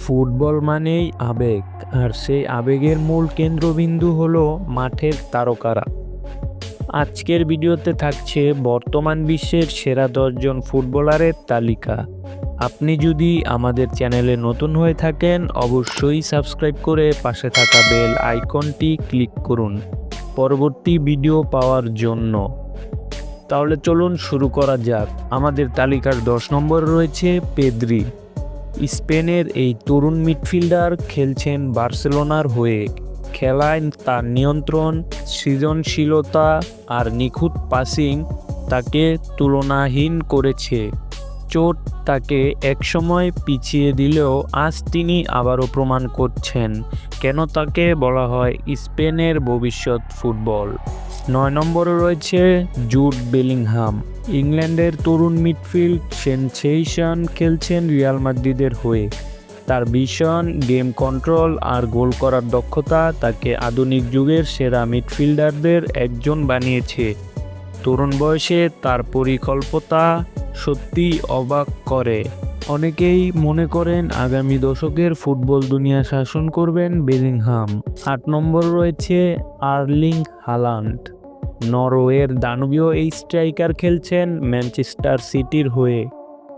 Football মানেই আবেগ, আর সেই আবেগের মূল কেন্দ্রবিন্দু হলো মাঠের তারকারা। আজকের ভিডিওতে থাকছে বর্তমান বিশ্বের সেরা 10 জন ফুটবলারের তালিকা। আপনি যদি আমাদের চ্যানেলে নতুন হয়ে থাকেন, অবশ্যই সাবস্ক্রাইব করে পাশে থাকা বেল আইকনটি ক্লিক করুন পরবর্তী ভিডিও পাওয়ার জন্য। তাহলে চলুন শুরু করা যাক। আমাদের তালিকার 10 নম্বরে রয়েছে পেদ্রি। স্পেনের এই তরুণ মিডফিল্ডার খেলছেন বার্সেলোনার হয়ে। খেলায় তার নিয়ন্ত্রণ, সৃজনশীলতা আর নিখুঁত পাসিং তাকে তুলনাহীন করেছে। চোট তাকে একসময় পিছিয়ে দিলেও আজ তিনি আবারও প্রমাণ করছেন কেন তাকে বলা হয় স্পেনের ভবিষ্যৎ ফুটবল। 9 নম্বরে রয়েছে জুড বেলিংহাম। ইংল্যান্ডের তরুণ মিডফিল্ড সেনসেশন খেলছেন রিয়াল মাদ্রিদের হয়ে। তার ভিশন, গেম কন্ট্রোল আর গোল করার দক্ষতা তাকে আধুনিক যুগের সেরা মিডফিল্ডারদের একজন বানিয়েছে। তরুণ বয়সে তার পরিকল্পনা সত্যি অবাক করে। অনেকেই মনে করেন আগামী দশকের ফুটবল দুনিয়া শাসন করবেন বেলিংহাম। 8 নম্বর রয়েছে আর্লিং হালান্ড। নরওয়ের দানবীয় এই স্ট্রাইকার খেলছেন ম্যানচেস্টার সিটির হয়ে।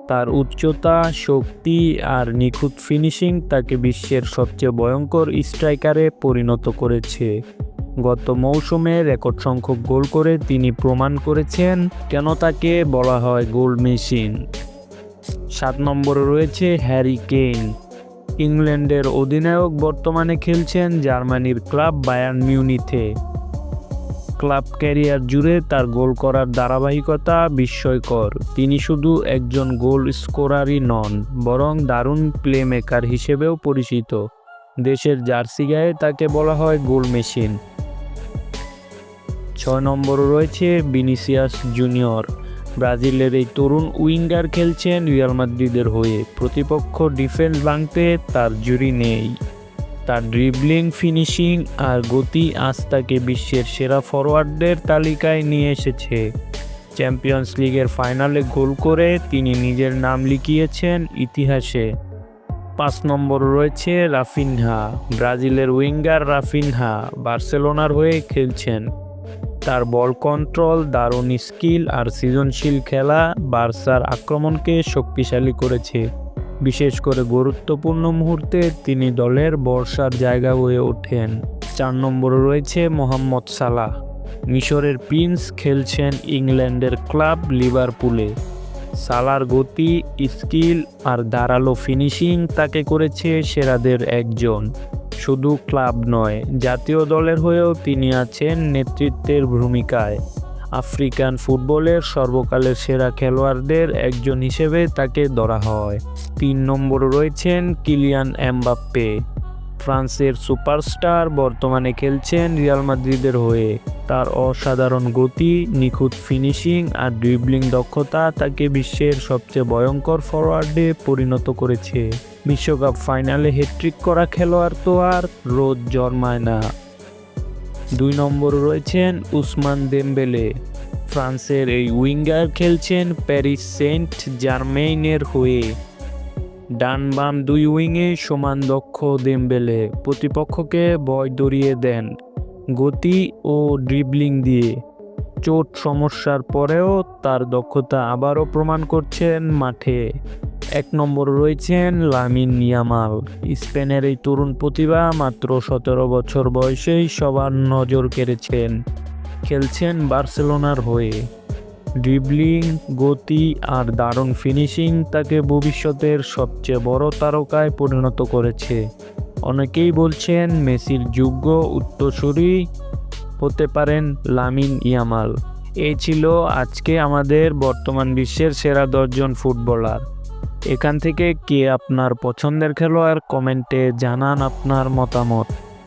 তার উচ্চতা, শক্তি আর নিখুঁত ফিনিশিং তাকে বিশ্বের সবচেয়ে ভয়ঙ্কর স্ট্রাইকারে পরিণত করেছে। গত মৌসুমে রেকর্ড সংখ্যক গোল করে তিনি প্রমাণ করেছেন কেন তাকে বলা হয় গোল মেশিন। 7 নম্বরে রয়েছে হ্যারি কেইন। ইংল্যান্ডের অধিনায়ক বর্তমানে খেলছেন জার্মানির ক্লাব বায়ার্ন মিউনিখে। ক্লাব ক্যারিয়ার জুড়ে তার গোল করার ধারাবাহিকতা বিস্ময়কর। তিনি শুধু একজন গোল স্কোরারই নন, বরং দারুণ প্লেমেকার হিসেবেও পরিচিত। দেশের জার্সি গায়ে তাকে বলা হয় গোল মেশিন। 6 নম্বরে রয়েছে ভিনিসিয়াস জুনিয়র। ব্রাজিলের এই তরুণ উইঙ্গার খেলছেন রিয়াল মাদ্রিদের হয়ে। প্রতিপক্ষ ডিফেন্স ভাঙতে তার জুড়ি নেই। তার ড্রিবলিং, ফিনিশিং আর গতি আজ তাকে বিশ্বের সেরা ফরওয়ার্ডদের তালিকায় নিয়ে এসেছে। চ্যাম্পিয়ন্স লিগের ফাইনালে গোল করে তিনি নিজের নাম লিখিয়েছেন ইতিহাসে। 5 নম্বর রয়েছে রাফিনহা। ব্রাজিলের উইঙ্গার রাফিনহা বার্সেলোনার হয়ে খেলছেন। তার বল কন্ট্রোল, দারুণ স্কিল আর সৃজনশীল খেলা বার্সার আক্রমণকে শক্তিশালী করেছে। বিশেষ করে গুরুত্বপূর্ণ মুহূর্তে তিনি দলের ভরসার জায়গা হয়ে ওঠেন। 4 নম্বরে রয়েছে মোহাম্মদ সালাহ। মিশরের প্রিন্স খেলছেন ইংল্যান্ডের ক্লাব লিভারপুলে। সালার গতি, স্কিল আর ধারালো ফিনিশিং তাকে করেছে সেরাদের একজন। শুধু ক্লাব নয়, জাতীয় দলের হয়েও তিনি আছেন নেতৃত্বের ভূমিকায়। আফ্রিকান ফুটবলের সর্বকালের সেরা খেলোয়াড়দের একজন হিসেবে তাকে ধরা হয়। 3 নম্বরে রয়েছেন কিলিয়ান এমবাপ্পে। ফ্রান্সের সুপারস্টার বর্তমানে খেলছেন রিয়াল মাদ্রিদের হয়ে। তার অসাধারণ গতি, নিখুঁত ফিনিশিং আর ড্রিবলিং দক্ষতা তাকে বিশ্বের সবচেয়ে ভয়ঙ্কর ফরওয়ার্ডে পরিণত করেছে। বিশ্বকাপ ফাইনালে হ্যাট্রিক করা খেলোয়াড় তো আর রোজ জন্মায় না। 2 নম্বরে রয়েছেন উসমান দেমবেলে। ফ্রান্সের এই উইঙ্গার খেলছেন প্যারিস সেন্ট জার্মেইনের হয়ে। ডান বাম দুই উইংয়ে সমান দক্ষ দেমবেলে প্রতিপক্ষকে ভয় ধরিয়ে দেন গতি ও ড্রিবলিং দিয়ে। চোট সমস্যার পরেও তার দক্ষতা আবারও প্রমাণ করছেন মাঠে। 1 নম্বরে রয়েছেন লামিন ইয়ামাল। স্পেনের এই তরুণ প্রতিভা মাত্র 17 বছর বয়সেই সবার নজর কেড়েছেন। খেলছেন বার্সেলোনার হয়ে। ড্রিবলিং, গতি আর দারুণ ফিনিশিং তাকে ভবিষ্যতের সবচেয়ে বড় তারকায় পরিণত করেছে। অনেকেই বলছেন মেসির যোগ্য উত্তরসূরি হতে পারেন লামিন ইয়ামাল। এই ছিল আজকে আমাদের বর্তমান বিশ্বের সেরা 10 জন ফুটবলার। এখান থেকে কে আপনার পছন্দের খেলোয়াড়, কমেন্টে জানান আপনার মতামত।